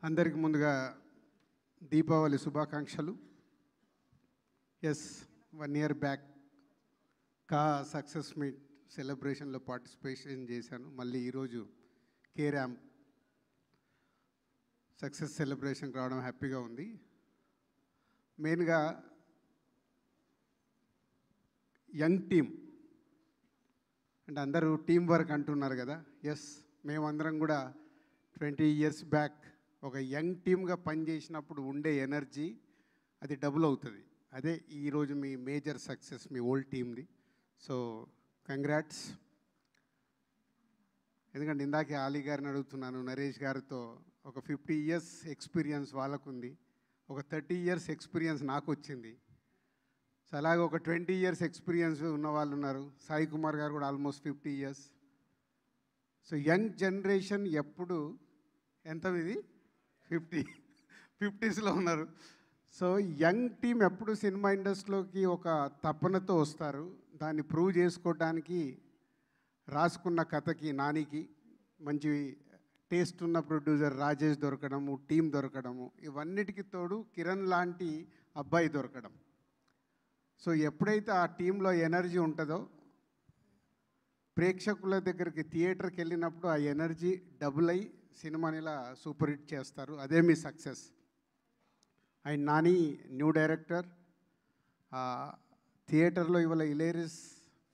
అందరికి ముందుగా దీపావళి శుభాకాంక్షలు. Yes, 1 year back success meet సెలబ్రేషన్లో పార్టిసిపేషన్ చేశాను. మళ్ళీ ఈరోజు కే-ర్యాంప్ సక్సెస్ సెలబ్రేషన్కి రావడం హ్యాపీగా ఉంది. మెయిన్గా యంగ్ టీమ్ అంటే అందరూ టీం వర్క్ అంటున్నారు కదా. ఎస్, మేమందరం కూడా 20 years బ్యాక్ ఒక యంగ్ టీమ్గా పనిచేసినప్పుడు ఉండే ఎనర్జీ అది డబుల్ అవుతుంది. అదే ఈరోజు మీ మేజర్ సక్సెస్ మీ ఓల్డ్ టీమ్ది. So congrats. ఎందుకంటే ఇందాకే ఆలీ గారిని అడుగుతున్నాను, నరేష్ గారితో ఒక 50 years ఎక్స్పీరియన్స్ వాళ్ళకు ఉంది, ఒక 30 years ఎక్స్పీరియన్స్ నాకు వచ్చింది. సో అలాగే ఒక 20 years ఎక్స్పీరియన్స్ ఉన్న వాళ్ళు ఉన్నారు. సాయి కుమార్ గారు కూడా almost 50 years. So young generation ఎప్పుడు ఎంత ఇది 50s ఉన్నారు. సో యంగ్ టీం ఎప్పుడు సినిమా ఇండస్ట్రీలోకి ఒక తపనతో వస్తారు. దాన్ని ప్రూవ్ చేసుకోవడానికి రాసుకున్న కథకి నానికి మంచి టేస్ట్ ఉన్న ప్రొడ్యూసర్ రాజేష్ దొరకడము, టీం దొరకడము, ఇవన్నిటికి తోడు కిరణ్ లాంటి అబ్బాయి దొరకడం. సో ఎప్పుడైతే ఆ టీంలో ఎనర్జీ ఉంటుందో ప్రేక్షకుల దగ్గరికి థియేటర్కి వెళ్ళినప్పుడు ఆ ఎనర్జీ డబుల్ అయ్యి సినిమాని ఇలా సూపర్ హిట్ చేస్తారు. అదే మీ success. And Nani new director, థియేటర్లో ఇవాళ హిలేరియస్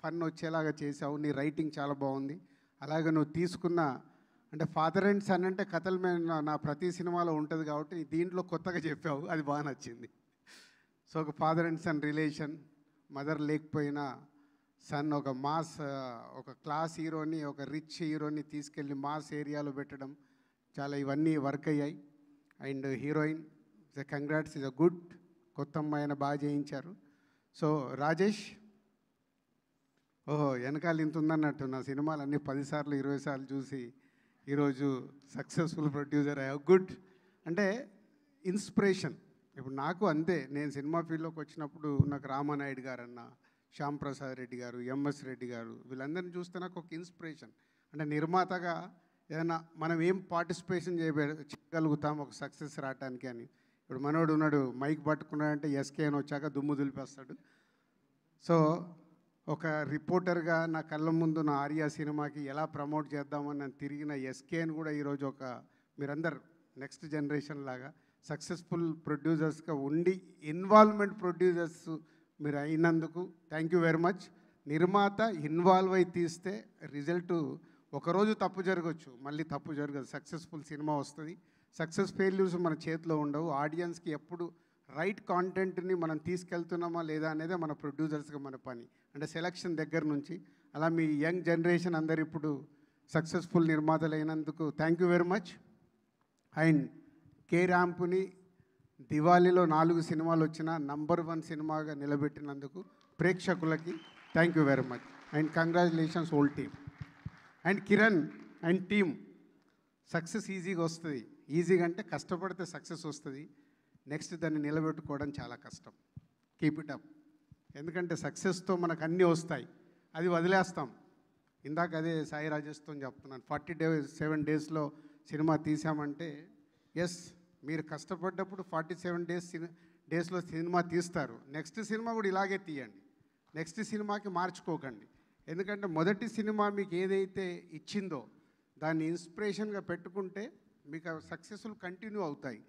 ఫన్ వచ్చేలాగా చేసావు. నీ రైటింగ్ చాలా బాగుంది. అలాగే నువ్వు తీసుకున్న అంటే ఫాదర్ అండ్ సన్ అంటే కథల మీద నా ప్రతి సినిమాలో ఉంటుంది కాబట్టి దీంట్లో కొత్తగా చెప్పావు, అది బాగా నచ్చింది. సో ఒక father and son relation, mother లేకపోయినా సన్ ఒక మాస్, ఒక క్లాస్ హీరోని, ఒక రిచ్ హీరోని తీసుకెళ్ళి మాస్ ఏరియాలో పెట్టడం, చాలా ఇవన్నీ వర్క్ అయ్యాయి. And heroine congrats, is a good. కొత్త అమ్మాయిని బాగా చేయించారు. సో రాజేష్, ఓహో వెనకాల ఇంత ఉందన్నట్టు నా సినిమాలన్నీ 10 సార్లు 20 సార్లు చూసి ఈరోజు సక్సెస్ఫుల్ ప్రొడ్యూసర్ అయ్యా. గుడ్. అంటే ఇన్స్పిరేషన్. ఇప్పుడు నాకు అంతే, నేను సినిమా ఫీల్డ్లోకి వచ్చినప్పుడు నాకు రామానాయుడు గారు అన్న, శ్యామ్ ప్రసాద్ రెడ్డి గారు, ఎంఎస్ రెడ్డి గారు, వీళ్ళందరినీ చూస్తే నాకు ఒక ఇన్స్పిరేషన్. అంటే నిర్మాతగా ఏదైనా మనం ఏం పార్టిసిపేషన్ చేయగలుగుతాం ఒక సక్సెస్ రావడానికి అని. ఇప్పుడు మనోడు ఉన్నాడు, మైక్ పట్టుకున్నాడంటే ఎస్కే అని వచ్చాక దుమ్ము దులిపేస్తాడు. సో ఒక రిపోర్టర్గా నా కళ్ళ ముందు నా ఆర్యా సినిమాకి ఎలా ప్రమోట్ చేద్దామని నేను తిరిగిన ఎస్కేని కూడా ఈరోజు ఒక మీరందరు నెక్స్ట్ జనరేషన్ లాగా సక్సెస్ఫుల్ ప్రొడ్యూసర్స్గా ఉండి ఇన్వాల్వ్మెంట్ ప్రొడ్యూసర్స్ మీరు అయినందుకు థ్యాంక్ యూ వెరీ మచ్. నిర్మాత ఇన్వాల్వ్ అయి తీస్తే రిజల్ట్ ఒకరోజు తప్పు జరగచ్చు, మళ్ళీ తప్పు జరగదు, సక్సెస్ఫుల్ సినిమా వస్తుంది. సక్సెస్ ఫెయిల్యూర్స్ మన చేతిలో ఉండవు. ఆడియన్స్కి ఎప్పుడు రైట్ కాంటెంట్ని మనం తీసుకెళ్తున్నామా లేదా అనేదే మన ప్రొడ్యూసర్స్గా మన పని. అంటే సెలక్షన్ దగ్గర నుంచి అలా మీ యంగ్ జనరేషన్ అందరు ఇప్పుడు సక్సెస్ఫుల్ నిర్మాతలు అయినందుకు thank you very much. And కే-ర్యాంప్ని దివాళీలో 4 సినిమాలు వచ్చిన నంబర్ 1 సినిమాగా నిలబెట్టినందుకు ప్రేక్షకులకి thank you very much. And congratulations whole team. And Kiran and team, success ఈజీగా వస్తుంది. ఈజీగా అంటే కష్టపడితే సక్సెస్ వస్తుంది. నెక్స్ట్ దాన్ని నిలబెట్టుకోవడం చాలా కష్టం. Keep it up. ఎందుకంటే సక్సెస్తో మనకు అన్నీ వస్తాయి, అది వదిలేస్తాం. ఇందాక అదే సాయి రాజేష్తో చెప్తున్నాను, 47 daysలో సినిమా తీసామంటే ఎస్, మీరు కష్టపడ్డప్పుడు 47 daysలో సినిమా తీస్తారు. నెక్స్ట్ సినిమా కూడా ఇలాగే తీయండి. నెక్స్ట్ సినిమాకి మార్చుకోకండి. ఎందుకంటే మొదటి సినిమా మీకు ఏదైతే ఇచ్చిందో దాన్ని ఇన్స్పిరేషన్గా పెట్టుకుంటే మీకు సక్సెస్ఫుల్ కంటిన్యూ అవుతాయి.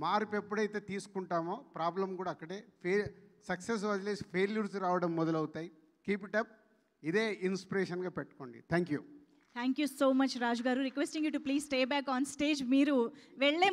మార్పు ఎప్పుడైతే తీసుకుంటామో ప్రాబ్లం కూడా అక్కడే సక్సెస్ వదిలేసి ఫెయిల్యూర్స్ రావడం మొదలవుతాయి. Keep it up. ఇదే ఇన్స్పిరేషన్గా పెట్టుకోండి. Thank you. Thank you so much Raju గారు. Requesting you to please stay back on stage. మీరు వెళ్ళే